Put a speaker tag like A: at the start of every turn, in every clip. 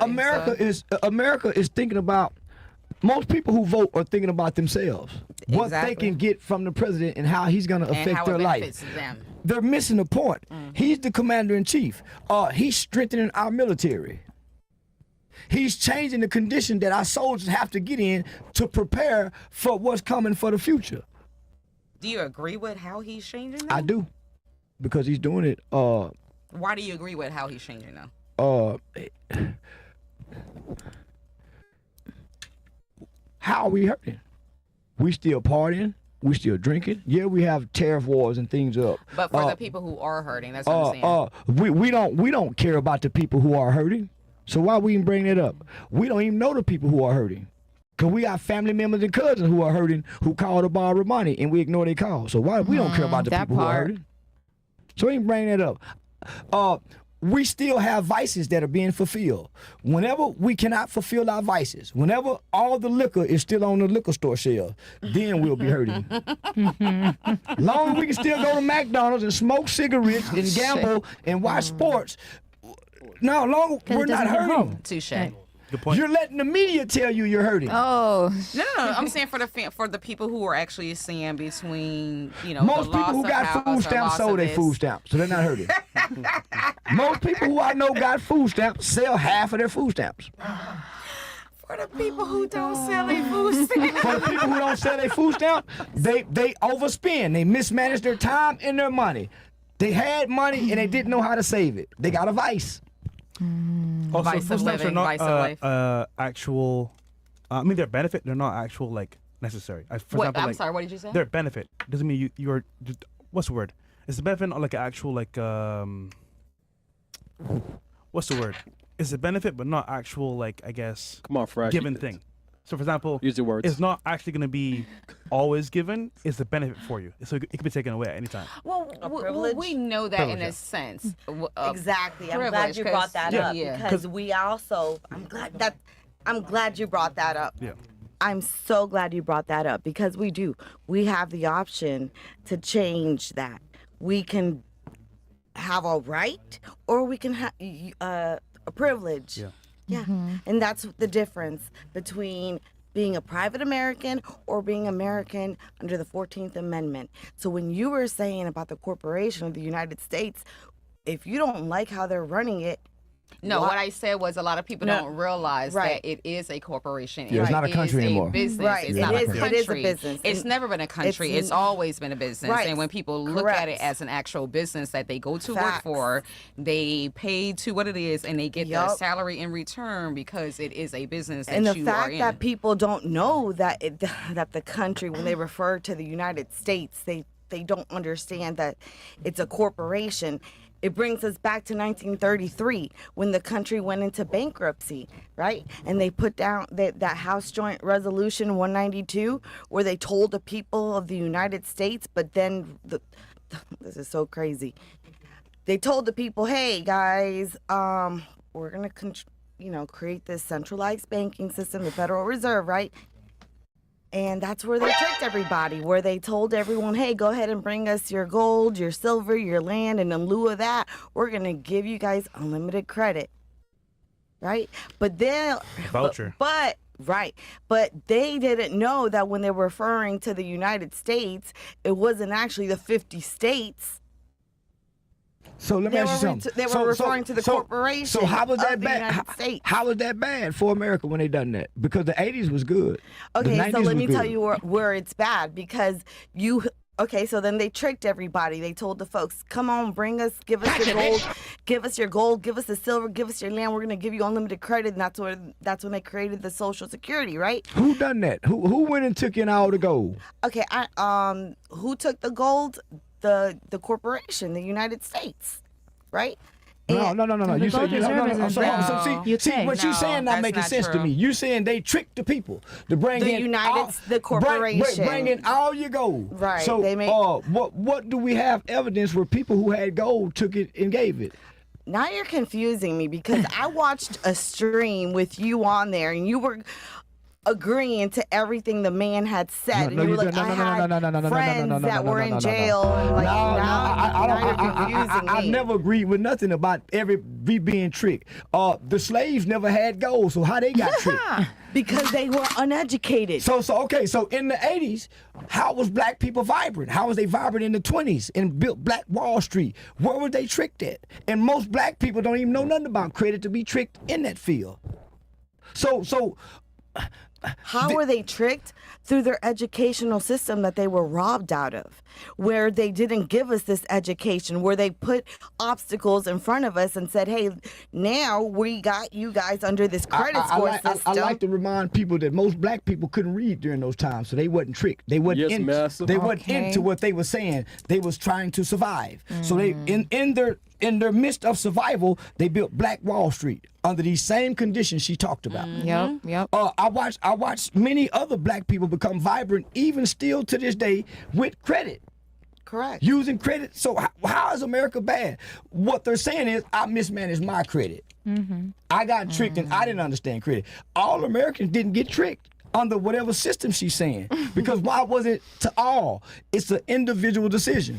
A: America is thinking about. Most people who vote are thinking about themselves, what they can get from the president and how he's going to affect their life. They're missing the point. He's the commander in chief. He's strengthening our military. He's changing the condition that our soldiers have to get in to prepare for what's coming for the future.
B: Do you agree with how he's changing them?
A: I do, because he's doing it.
B: Why do you agree with how he's changing them?
A: How are we hurting? We still partying. We still drinking. Yeah, we have tariff wars and things up.
B: But for the people who are hurting, that's what I'm saying.
A: We don't care about the people who are hurting. So why we even bring it up? We don't even know the people who are hurting. Because we got family members and cousins who are hurting who call to borrow money and we ignore their calls. So why we don't care about the people who are hurting? So we ain't bring that up. We still have vices that are being fulfilled. Whenever we cannot fulfill our vices, whenever all the liquor is still on the liquor store shelf, then we'll be hurting. Long as we can still go to McDonald's and smoke cigarettes and gamble and watch sports, no, we're not hurting.
B: Touche.
A: You're letting the media tell you you're hurting.
B: Oh. No. I'm saying for the people who are actually seeing between,
A: most people who got food stamps sold their food stamps, so they're not hurting. Most people who I know got food stamps sell half of their food stamps.
B: For the people who don't sell their food stamps.
A: For the people who don't sell their food stamps, they overspend. They mismanage their time and their money. They had money and they didn't know how to save it. They got a vice.
C: Also, food stamps are not actual. I mean, they're benefit. They're not actual necessary. For example,
B: I'm sorry. What did you say?
C: They're benefit. Doesn't mean you're. What's the word? Is the benefit not like an actual what's the word? It's a benefit, but not actual I guess.
D: Come on, fresh.
C: Given thing. So, for example,
D: use the words.
C: It's not actually going to be always given. It's a benefit for you. So it can be taken away at any time.
B: Well, we know that in a sense.
E: Exactly. I'm glad you brought that up because we also. I'm glad you brought that up.
C: Yeah.
E: I'm so glad you brought that up because we do. We have the option to change that. We can have a right, or we can have a privilege.
C: Yeah.
E: Yeah, and that's the difference between being a private American or being American under the 14th Amendment. So when you were saying about the corporation of the United States, if you don't like how they're running it,
B: No, what I said was a lot of people don't realize that it is a corporation.
A: Yeah, it's not a country anymore.
B: Business.
E: Right.
B: It's not a country.
E: It is a business.
B: It's never been a country. It's always been a business.
E: Right.
B: And when people look at it as an actual business that they go to work for, they pay to what it is, and they get their salary in return because it is a business that you are in.
E: And the fact that people don't know that that the country, when they refer to the United States, they don't understand that it's a corporation. It brings us back to 1933 when the country went into bankruptcy, right? And they put down that House Joint Resolution 192 where they told the people of the United States, but then this is so crazy. They told the people, hey, guys, we're going to create this centralized banking system, the Federal Reserve, right? And that's where they tricked everybody, where they told everyone, hey, go ahead and bring us your gold, your silver, your land, and in lieu of that, we're going to give you guys unlimited credit, right? But then,
C: voucher.
E: But they didn't know that when they were referring to the United States, it wasn't actually the 50 states.
A: So let me ask you something.
E: They were referring to the corporation.
A: So how was that
E: bad?
A: How was that bad for America when they done that? Because the 80s was good.
E: Okay, so let me tell you where it's bad because so then they tricked everybody. They told the folks, come on, give us your gold, give us your gold, give us the silver, give us your land. We're going to give you unlimited credit. And that's when they created the Social Security, right?
A: Who done that? Who went and took in all the gold?
E: Okay, who took the gold? The corporation, the United States, right?
A: No. You said see what you saying not making sense to me. You saying they tricked the people to bring in
E: the corporation,
A: bring in all your gold.
E: Right.
A: So what do we have evidence where people who had gold took it and gave it?
E: Now you're confusing me because I watched a stream with you on there, and you were. agreeing to everything the man had said. And you were like, I had friends that were in jail. And like, now you're confusing me.
A: I never agreed with nothing about we being tricked. The slaves never had gold, so how they got tricked?
E: Because they were uneducated.
A: So in the 80s, how was black people vibrant? How was they vibrant in the 20s and built Black Wall Street? Where were they tricked at? And most black people don't even know nothing about credit to be tricked in that field. So
E: how were they tricked? Through their educational system that they were robbed out of, where they didn't give us this education, where they put obstacles in front of us and said, hey, now we got you guys under this credit score system.
A: I like to remind people that most black people couldn't read during those times, so they wasn't tricked. They wasn't into what they were saying. They was trying to survive. So they in their midst of survival, they built Black Wall Street under these same conditions she talked about.
B: Yep.
A: I watched many other black people become vibrant, even still to this day, with credit.
E: Correct.
A: Using credit. So how is America bad? What they're saying is, I mismanaged my credit. I got tricked and I didn't understand credit. All Americans didn't get tricked under whatever system she's saying. Because why was it to all? It's an individual decision.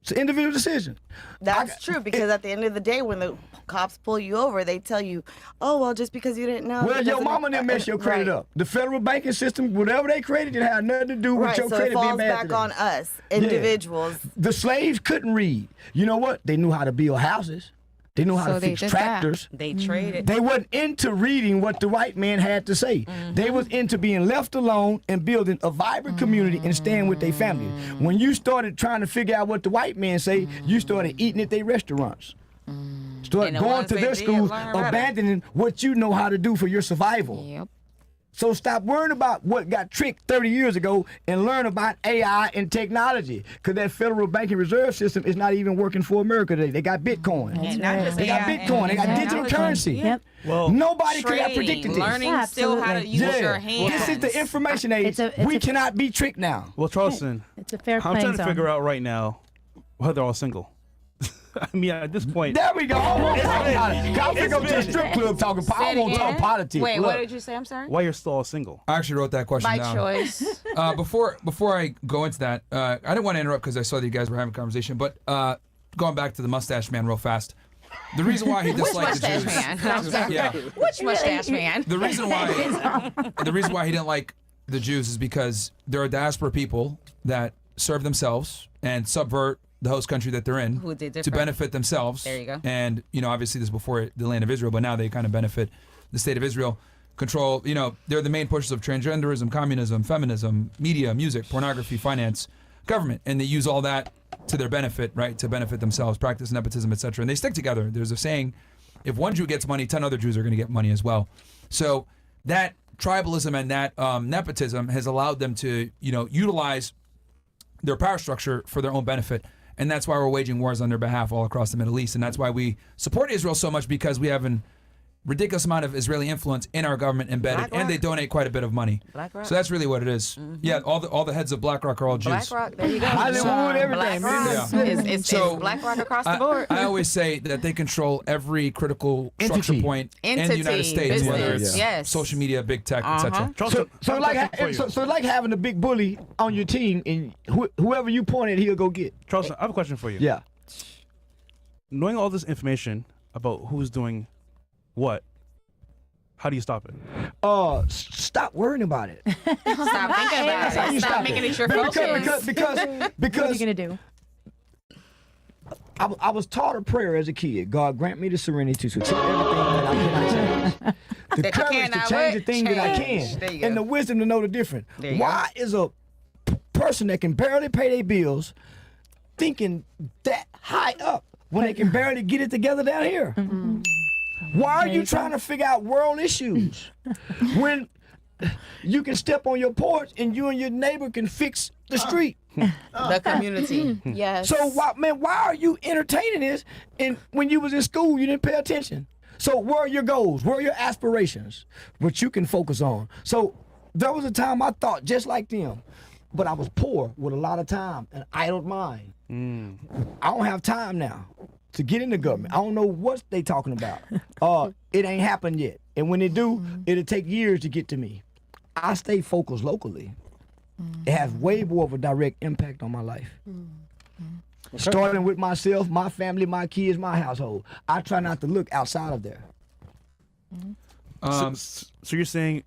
A: It's an individual decision.
E: That's true, because at the end of the day, when the cops pull you over, they tell you, oh, well, just because you didn't know.
A: Well, your mama didn't mess your credit up. The federal banking system, whatever they created, it had nothing to do with your credit being bad.
E: So it falls back on us, individuals.
A: Yeah. The slaves couldn't read. You know what? They knew how to build houses. They knew how to fix tractors.
B: They traded.
A: They wasn't into reading what the white man had to say. They was into being left alone and building a vibrant community and staying with their family. When you started trying to figure out what the white man say, you started eating at their restaurants. Started going to their schools, abandoning what you know how to do for your survival.
B: Yep.
A: So stop worrying about what got tricked 30 years ago and learn about AI and technology. Because that federal banking reserve system is not even working for America today. They got Bitcoin. They got Bitcoin. They got digital currency.
D: Yep.
A: Well, nobody could have predicted this.
B: Learning still how to use your hands.
A: This is the information age. We cannot be tricked now.
C: Well, Charleston,
D: it's a fair
C: I'm trying to
D: zone.
C: figure out right now whether they're all single. I mean, at this point.
A: There we go. I'll pick up to the strip club talking. I won't talk politics.
B: Wait, what did you say? I'm sorry.
C: Why you're still all single?
F: I actually wrote that question down.
B: By choice.
F: Before I go into that, I didn't want to interrupt because I saw that you guys were having a conversation. But going back to the mustache man real fast, the reason why he disliked the Jews.
B: Which mustache man?
F: The reason why he didn't like the Jews is because there are diaspora people that serve themselves and subvert the host country that they're in to benefit themselves.
B: There you go.
F: And, obviously this is before the land of Israel, but now they kind of benefit the state of Israel. Control, they're the main pushers of transgenderism, communism, feminism, media, music, pornography, finance, government. And they use all that to their benefit, right? To benefit themselves, practice nepotism, etc. And they stick together. There's a saying, if one Jew gets money, 10 other Jews are going to get money as well. So that tribalism and that nepotism has allowed them to, utilize their power structure for their own benefit. And that's why we're waging wars on their behalf all across the Middle East. And that's why we support Israel so much, because we have a ridiculous amount of Israeli influence in our government embedded, and they donate quite a bit of money.
B: BlackRock.
F: So that's really what it is. Yeah, all the heads of BlackRock are all Jews.
B: BlackRock, there you go.
A: Hollywood, everything.
B: It's BlackRock across the board.
F: I always say that they control every critical structure point in the United States, whether it's social media, big tech, etc.
A: So like having a big bully on your team, and whoever you point at, he'll go get.
C: Charleston, I have a question for you.
A: Yeah.
C: Knowing all this information about who's doing what, how do you stop it?
A: Stop worrying about it.
B: Stop thinking about it. Stop making it your focus.
A: Because
D: what are you gonna do?
A: I was taught a prayer as a kid. God, grant me the serenity to accept everything that I cannot change. The courage to change the thing that I can. And the wisdom to know the difference. Why is a person that can barely pay their bills thinking that high up when they can barely get it together down here? Why are you trying to figure out world issues when you can step on your porch and you and your neighbor can fix the street?
B: The community. Yes.
A: So why are you entertaining this? And when you was in school, you didn't pay attention. So where are your goals? Where are your aspirations? What you can focus on. So there was a time I thought just like them, but I was poor with a lot of time and idle mind. I don't have time now. to get in the government. I don't know what they talking about. It ain't happened yet. And when it do, it'll take years to get to me. I stay focused locally. It has way more of a direct impact on my life. Starting with myself, my family, my kids, my household. I try not to look outside of there.
C: So you're saying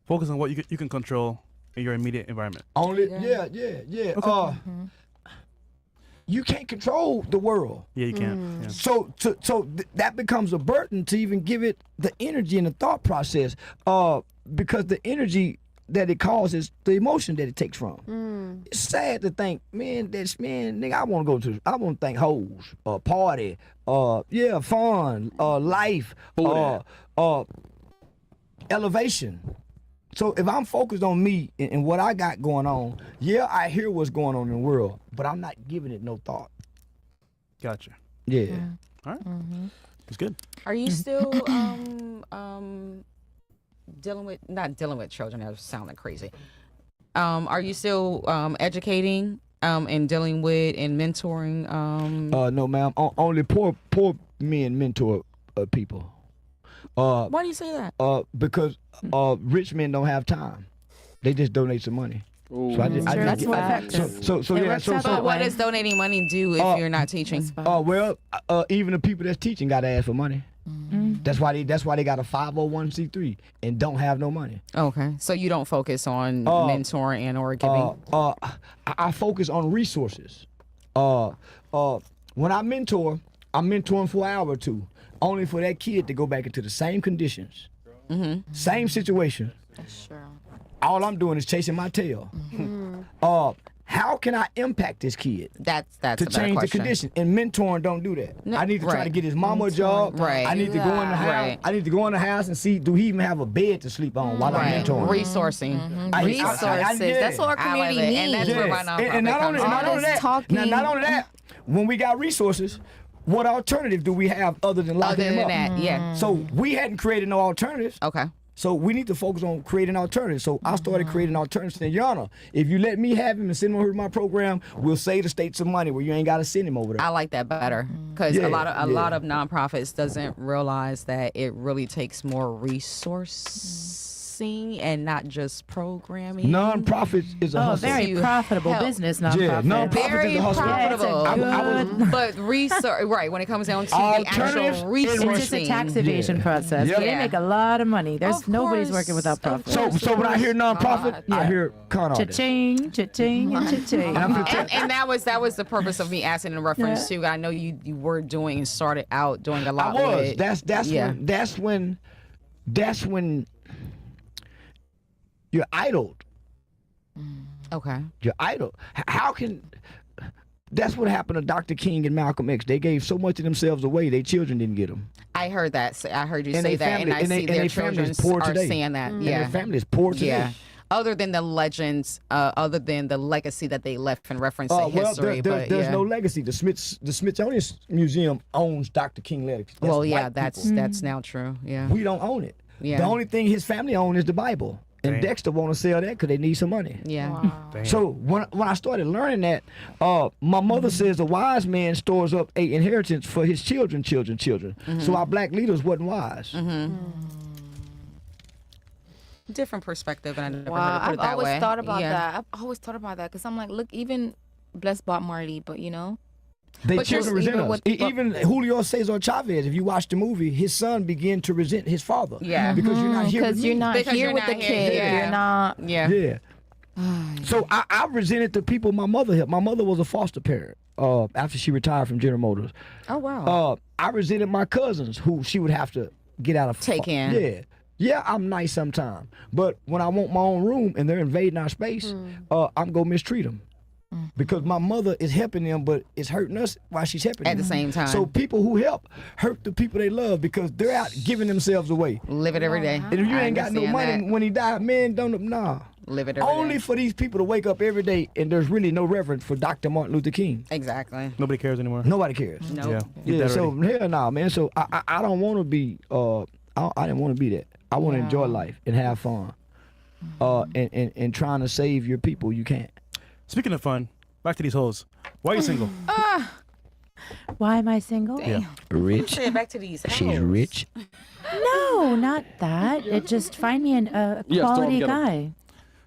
C: focus on what you can control in your immediate environment.
A: Yeah. Okay. You can't control the world.
C: Yeah, you can. Yeah.
A: So that becomes a burden to even give it the energy and the thought process, because the energy that it causes, the emotion that it takes from. It's sad to think, nigga, I want to think hoes, party, fun, life, elevation. So if I'm focused on me and what I got going on, I hear what's going on in the world, but I'm not giving it no thought.
C: Gotcha.
A: Yeah.
C: All right. That's good.
B: Are you still not dealing with children? That sounded crazy. Are you still educating and dealing with and mentoring?
A: No, ma'am. Only poor men mentor people.
B: Why do you say that?
A: Because rich men don't have time. They just donate some money.
D: Ooh.
A: So I just
G: That's more
A: effective. So
B: But what does donating money do if you're not teaching?
A: Even the people that's teaching got to ask for money. That's why they got a 501c3 and don't have no money.
B: Okay, so you don't focus on mentoring and or giving.
A: I focus on resources. When I mentor, I'm mentoring for an hour or two, only for that kid to go back into the same conditions, same situation.
G: That's true.
A: All I'm doing is chasing my tail. How can I impact this kid?
B: That's
A: to change the condition. And mentoring don't do that.
B: No,
A: I need to try to get his mama a job.
B: Right.
A: I need to go in the house.
B: Right.
A: I need to go in the house and see, do he even have a bed to sleep on while I'm mentoring?
B: Resourcing.
G: Resources. That's what our community needs.
B: And that's where my nonprofit
A: and not only that, when we got resources, what alternative do we have other than locking them up?
B: That, yeah.
A: So we hadn't created no alternatives.
B: Okay.
A: So we need to focus on creating alternatives. So I started creating alternatives. And Your Honor, if you let me have him and send him over to my program, we'll save the state some money where you ain't got to send him over there.
B: I like that better because a lot of nonprofits doesn't realize that it really takes more resourcing and not just programming.
A: Nonprofits is a hustle.
G: Very profitable business. Nonprofit.
A: Yeah, nonprofit
B: Very
A: is a hustle.
B: profitable. But research, right? When it comes down to the actual resourcing,
G: It's just a tax evasion process.
A: Yeah.
G: But they make a lot of money. There's nobody's working without profit.
A: So when I hear nonprofit, I hear con artists.
G: Cha-ching, cha-ching, and cha-ching.
B: and that was the purpose of me asking in reference to. I know you were doing and started out doing a lot.
A: I was.
B: With,
A: That's when you're idled.
B: Okay.
A: You're idle. How can? That's what happened to Dr. King and Malcolm X. They gave so much of themselves away, their children didn't get them.
B: I heard that. I heard you
A: And
B: say
A: they
B: that,
A: family-
B: and I
A: and they-
B: see
A: and
B: their
A: they
B: children
A: family is poor
B: are
A: today.
B: saying that.
A: And
B: Yeah.
A: their family is poor today.
B: Yeah. Other than the legends, other than the legacy that they left in reference to history,
A: there's no legacy. The Smithsonian Museum owns Dr. King legacy. That's white people.
B: that's now true. Yeah.
A: We don't own it.
B: Yeah.
A: The only thing his family owns is the Bible. And
C: Damn.
A: Dexter want to sell that because they need some money.
B: Yeah.
C: Damn.
A: So when I started learning that, my mother says a wise man stores up an inheritance for his children. So our black leaders wasn't wise.
B: Different perspective, and I never
D: Wow,
B: heard it put
D: I've
B: it that
D: always
B: way.
D: thought about
B: Yeah.
D: that. I've always thought about that because I'm like, look, even bless Bob Marley, but you know,
A: They
B: But
A: children
B: you're-
A: resent
D: even
A: us.
D: with-
A: Even Julio Cesar Chavez, if you watch the movie, his son began to resent his father.
B: Yeah.
A: Because you're not here with
D: because
A: me.
D: you're not
B: Because
D: here
B: you're
D: with
B: not
D: the
B: here,
D: kid.
B: yeah.
D: You're not.
B: Yeah.
A: Yeah. So I resented the people my mother helped. My mother was a foster parent after she retired from General Motors.
B: Oh wow.
A: I resented my cousins who she would have to get out of.
B: Take in.
A: Yeah. Yeah, I'm nice sometimes. But when I want my own room and they're invading our space, I'm going to mistreat them. Because my mother is helping them, but it's hurting us while she's helping
B: At
A: them.
B: the same time.
A: So people who help hurt the people they love because they're out giving themselves away.
B: Live it every day.
A: And if you ain't got no money when he died, man,
B: Live it every day.
A: Only for these people to wake up every day and there's really no reverence for Dr. Martin Luther King.
B: Exactly.
C: Nobody cares anymore.
A: Nobody cares.
B: No.
C: Yeah.
A: Yeah, so hell nah, man. So I don't want to be. I didn't want to be that. I want to enjoy life and have fun. And trying to save your people, you can't.
C: Speaking of fun, back to these hoes. Why are you single?
G: Why am I single?
B: Damn.
A: Rich.
E: Say it back to these.
A: She's rich.
G: No, not that. It just find me a quality guy.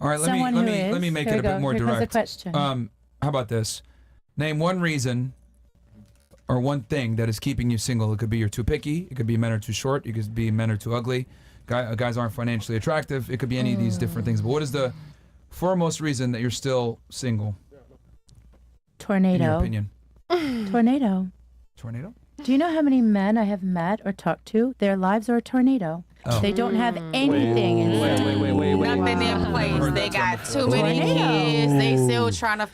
F: All right,
G: Someone
F: let
G: who
F: me
G: is.
F: make
G: Here
F: it a
G: we
F: bit
G: go.
F: more
G: Here comes the
F: direct.
G: question.
F: How about this? Name one reason or one thing that is keeping you single. It could be you're too picky. It could be men are too short. It could be men are too ugly. Guys aren't financially attractive. It could be any of these different things. But what is the foremost reason that you're still single?
G: Tornado.
F: In your opinion?
G: Tornado.
F: Tornado?
G: Do you know how many men I have met or talked to? Their lives are a tornado.
F: Oh.
G: They don't have anything in
B: Nothing in place. They got too many kids. They still trying to